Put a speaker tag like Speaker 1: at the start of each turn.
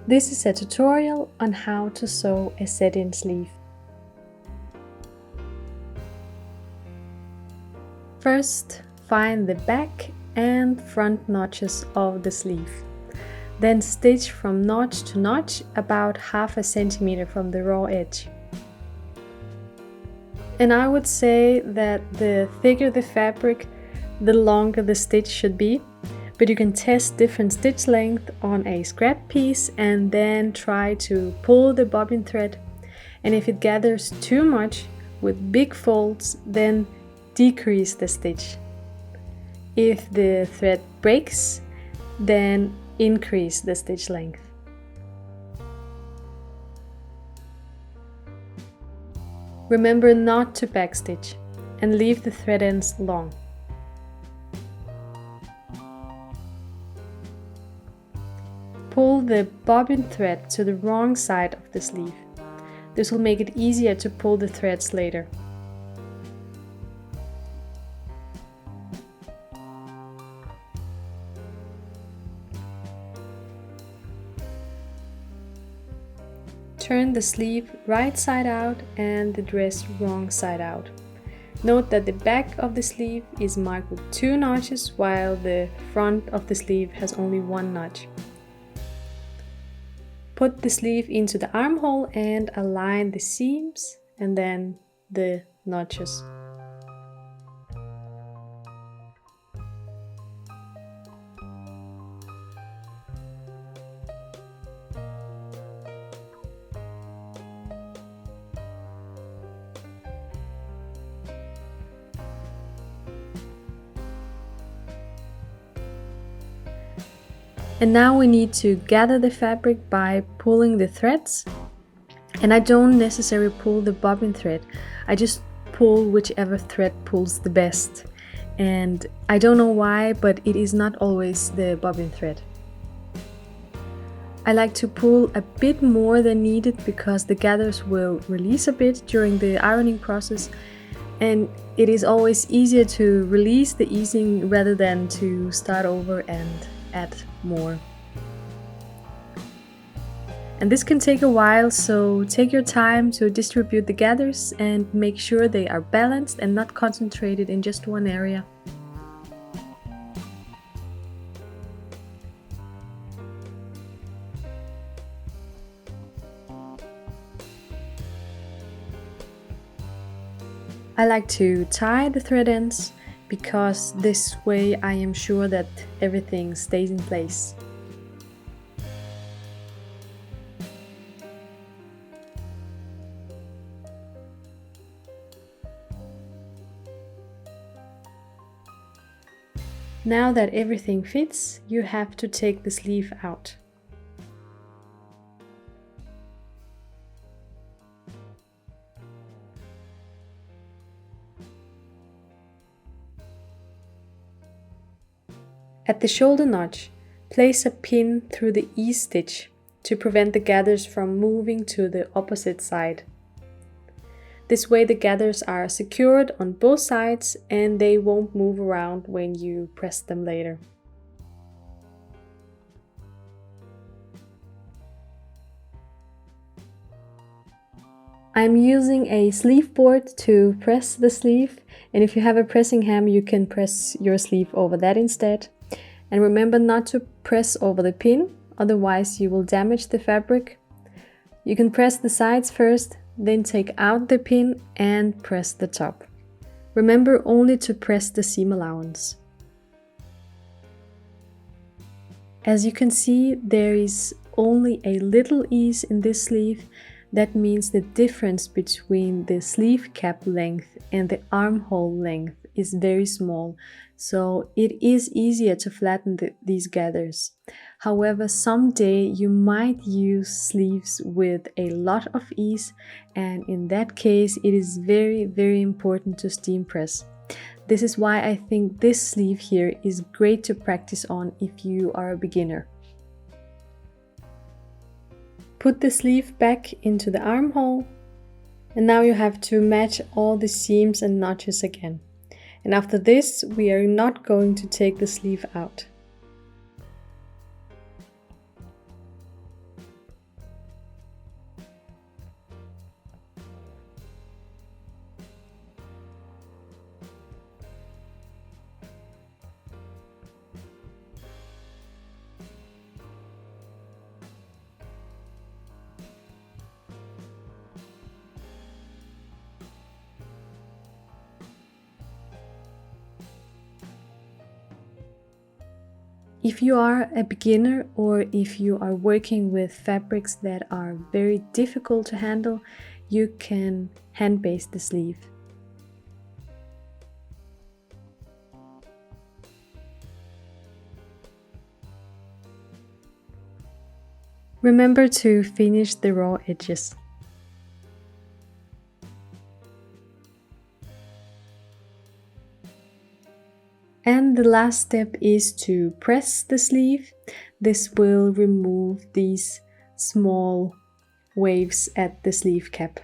Speaker 1: This is a tutorial on how to sew a set-in sleeve. First, find the back and front notches of the sleeve. Then stitch from notch to notch about 1/2 centimeter from the raw edge. And I would say that the thicker the fabric, the longer the stitch should be, but you can test different stitch length on a scrap piece and then try to pull the bobbin thread, and if it gathers too much with big folds, then decrease the stitch. If the thread breaks, then increase the stitch length. Remember not to backstitch and leave the thread ends long. Pull the bobbin thread to the wrong side of the sleeve. This will make it easier to pull the threads later. Turn the sleeve right side out and the dress wrong side out. Note that the back of the sleeve is marked with 2 notches while the front of the sleeve has only 1 notch. Put the sleeve into the armhole and align the seams and then the notches. And now we need to gather the fabric by pulling the threads. And I don't necessarily pull the bobbin thread, I just pull whichever thread pulls the best. And I don't know why, but it is not always the bobbin thread. I like to pull a bit more than needed because the gathers will release a bit during the ironing process, and it is always easier to release the easing rather than to start over and add more. And this can take a while, so take your time to distribute the gathers and make sure they are balanced and not concentrated in just one area. I like to tie the thread ends because this way I am sure that everything stays in place. Now that everything fits, you have to take the sleeve out. At the shoulder notch, place a pin through the E-stitch to prevent the gathers from moving to the opposite side. This way the gathers are secured on both sides and they won't move around when you press them later. I'm using a sleeve board to press the sleeve, and if you have a pressing hammer you can press your sleeve over that instead. And remember not to press over the pin, otherwise you will damage the fabric. You can press the sides first, then take out the pin and press the top. Remember only to press the seam allowance. As you can see, there is only a little ease in this sleeve. That means the difference between the sleeve cap length and the armhole length is very small, so it is easier to flatten these gathers. However, someday you might use sleeves with a lot of ease, and in that case it is very important to steam press. This is why I think this sleeve here is great to practice on if you are a beginner. Put the sleeve back into the armhole, and now you have to match all the seams and notches again. And after this, we are not going to take the sleeve out. If you are a beginner or if you are working with fabrics that are very difficult to handle, you can hand baste the sleeve. Remember to finish the raw edges. And the last step is to press the sleeve. This will remove these small waves at the sleeve cap.